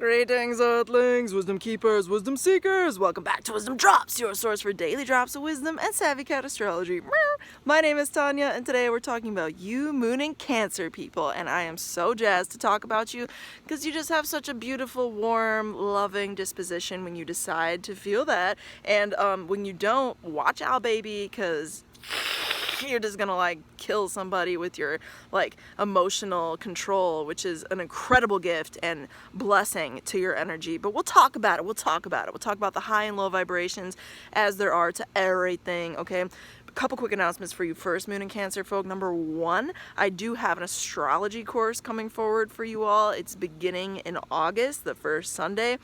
Greetings, Earthlings, wisdom keepers, wisdom seekers. Welcome back to WizdomDropz, your source for daily drops of wisdom and savvy cat astrology. My name is Tanya, and today we're talking about you, Moon, and Cancer people. And I am so jazzed to talk about you because you just have such a beautiful, warm, loving disposition when you decide to feel that. And when you don't, watch out, baby, because you're just gonna like kill somebody with your like emotional control, which is an incredible gift and blessing to your energy. But we'll talk about it. We'll talk about the high and low vibrations as there are to everything. Okay, a couple quick announcements for you first, Moon and Cancer folk. Number one, I do have an astrology course coming forward for you all. It's beginning in August, the first Sunday.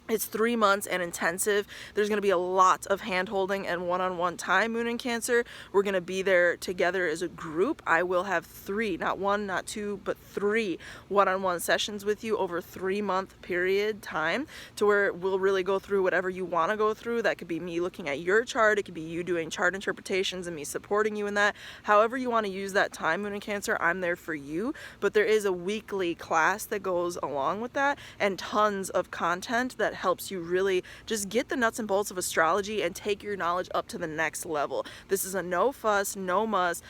It's 3 months and intensive. There's going to be a lot of hand-holding and one-on-one time, Moon and Cancer. We're going to be there together as a group. I will have 3, not 1, not 2, but 3 one-on-one sessions with you over a 3-month period time to where we'll really go through whatever you want to go through. That could be me looking at your chart. It could be you doing chart interpretations and me supporting you in that. However you want to use that time, Moon and Cancer, I'm there for you. But there is a weekly class that goes along with that and tons of content that helps you really just get the nuts and bolts of astrology and take your knowledge up to the next level. This is a no fuss, no muss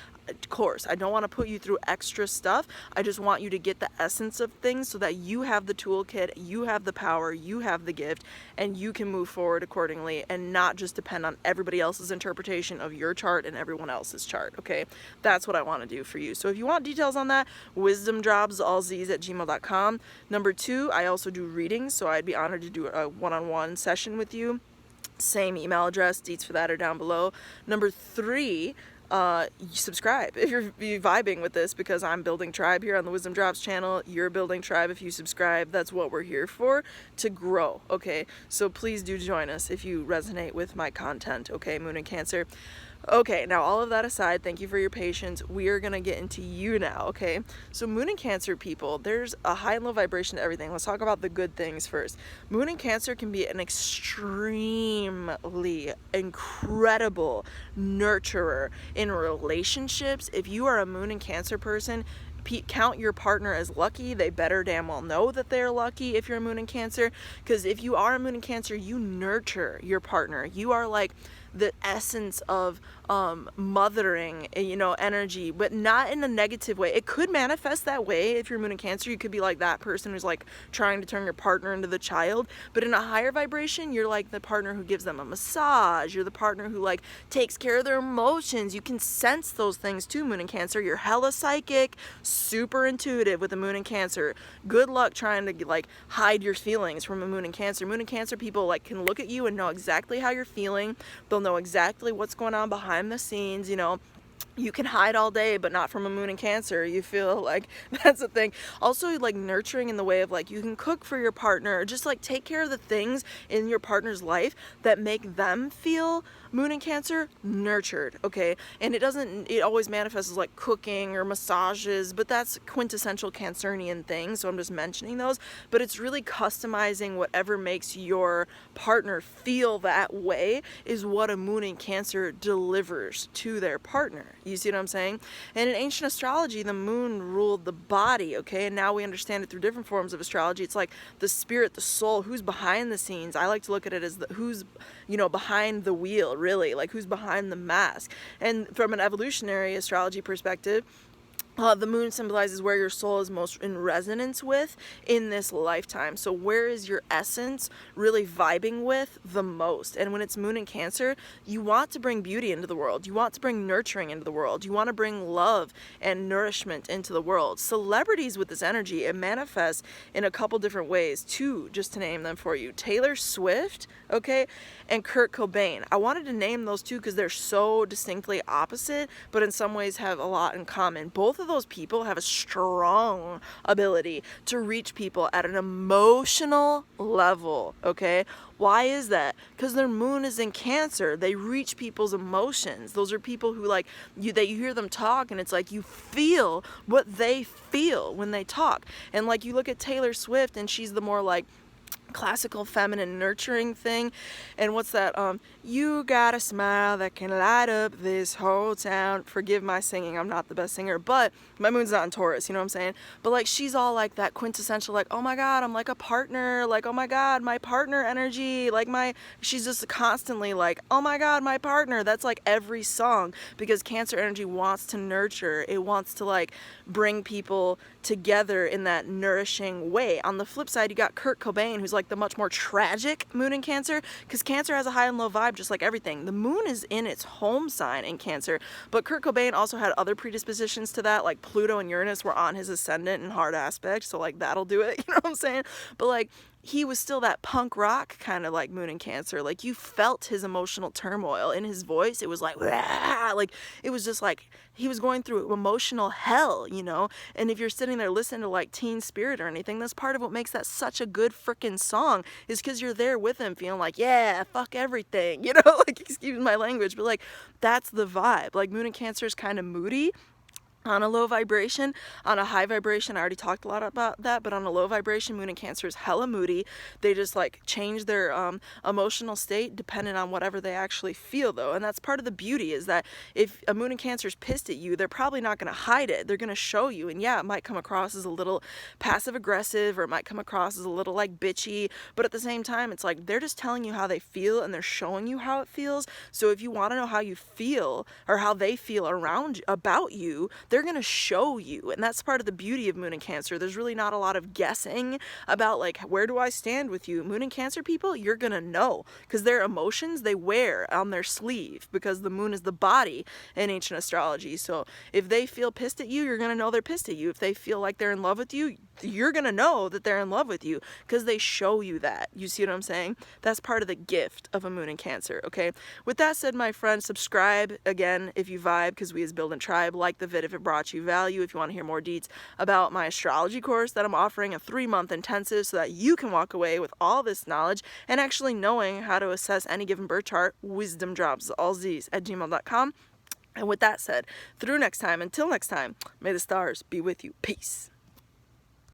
course. I don't want to put you through extra stuff. I just want you to get the essence of things so that you have the toolkit, you have the power, you have the gift, and you can move forward accordingly and not just depend on everybody else's interpretation of your chart and everyone else's chart. Okay, that's what I want to do for you. So if you want details on that, WizdomDropz, all Z's at gmail.com. Number 2, I also do readings, so I'd be honored to do a one-on-one session with you. Same email address, deets for that are down below. Number 3, subscribe if you're vibing with this, because I'm building tribe here on the WizdomDropz channel. You're building tribe if you subscribe. That's what we're here for, to grow. Okay, so please do join us if you resonate with my content. Okay, Moon and Cancer. Okay, now all of that aside, thank you for your patience. We are going to get into you now, okay? So Moon and Cancer people, there's a high and low vibration to everything. Let's talk about the good things first. Moon and Cancer can be an extremely incredible nurturer in relationships. If you are a Moon and Cancer person, count your partner as lucky. They better damn well know that they're lucky if you're a Moon and Cancer, because if you are a Moon and Cancer, you nurture your partner. You are like the essence of mothering, you know, energy, but not in a negative way. It could manifest that way if you're Moon and Cancer. You could be like that person who's like trying to turn your partner into the child, but in a higher vibration, you're like the partner who gives them a massage. You're the partner who like takes care of their emotions. You can sense those things too, Moon and Cancer. You're hella psychic, super intuitive with a Moon and Cancer. Good luck trying to like hide your feelings from a Moon and Cancer. Moon and Cancer people like can look at you and know exactly how you're feeling. They'll know exactly what's going on behind the scenes. You know, you can hide all day, but not from a Moon and Cancer. You feel like that's the thing. Also, like nurturing in the way of like you can cook for your partner, or just like take care of the things in your partner's life that make them feel, Moon and Cancer, nurtured. Okay, and it always manifests as like cooking or massages, but that's quintessential Cancerian things, so I'm just mentioning those. But it's really customizing whatever makes your partner feel that way is what a Moon and Cancer delivers to their partner. You see what I'm saying? And in ancient astrology, the moon ruled the body, okay? And now we understand it through different forms of astrology. It's like the spirit, the soul, who's behind the scenes. I like to look at it as who's, you know, behind the wheel, really, like who's behind the mask. And from an evolutionary astrology perspective, the moon symbolizes where your soul is most in resonance with in this lifetime. So where is your essence really vibing with the most? And when it's Moon and Cancer, you want to bring beauty into the world. You want to bring nurturing into the world. You want to bring love and nourishment into the world. Celebrities with this energy, it manifests in a couple different ways. 2, just to name them for you. Taylor Swift, okay, and Kurt Cobain. I wanted to name those 2 because they're so distinctly opposite, but in some ways have a lot in common. Both of those people have a strong ability to reach people at an emotional level, okay? Why is that? Because their moon is in Cancer. They reach people's emotions. Those are people who like you, that you hear them talk and it's like you feel what they feel when they talk. And like you look at Taylor Swift and she's the more like classical feminine nurturing thing. And what's that, you got a smile that can light up this whole town. Forgive my singing, I'm not the best singer, but my moon's not in Taurus, you know what I'm saying? But like, she's all like that quintessential, like, oh my god, I'm like a partner, like, oh my god, my partner energy, like she's just constantly like, oh my god, my partner. That's like every song, because Cancer energy wants to nurture, it wants to like bring people together in that nourishing way. On the flip side, you got Kurt Cobain, who's like the much more tragic moon in Cancer, because Cancer has a high and low vibe just like everything. The moon is in its home sign in Cancer, but Kurt Cobain also had other predispositions to that, like Pluto and Uranus were on his ascendant in hard aspect, so like that'll do it, you know what I'm saying? But like, he was still that punk rock kind of like moon in Cancer. Like, you felt his emotional turmoil in his voice. It was like, "Wah!" Like, it was just like he was going through emotional hell, you know? And if you're sitting there listening to like Teen Spirit or anything, that's part of what makes that such a good freaking song, is because you're there with him feeling like, yeah, fuck everything, you know? Like, excuse my language, but like, that's the vibe. Like, moon in Cancer is kind of moody on a low vibration. On a high vibration, I already talked a lot about that, but on a low vibration, moon in Cancer is hella moody. They just like change their emotional state depending on whatever they actually feel, though. And that's part of the beauty, is that if a moon in Cancer is pissed at you, they're probably not going to hide it. They're going to show you. And yeah, it might come across as a little passive aggressive, or it might come across as a little like bitchy, but at the same time, it's like they're just telling you how they feel, and they're showing you how it feels. So if you want to know how you feel, or how they feel about you, they're going to show you. And that's part of the beauty of moon in Cancer. There's really not a lot of guessing about like, where do I stand with you? Moon in Cancer people, you're going to know, because their emotions they wear on their sleeve, because the moon is the body in ancient astrology. So if they feel pissed at you, you're going to know they're pissed at you. If they feel like they're in love with you, you're going to know that they're in love with you, because they show you that. You see what I'm saying? That's part of the gift of a moon in Cancer, okay? With that said, my friend, subscribe again if you vibe, because we is building tribe. Like the vid if it brought you value. If you want to hear more deets about my astrology course that I'm offering, a 3-month intensive, so that you can walk away with all this knowledge and actually knowing how to assess any given birth chart, WizdomDropz, all Z's, at gmail.com. And with that said, until next time, may the stars be with you. Peace.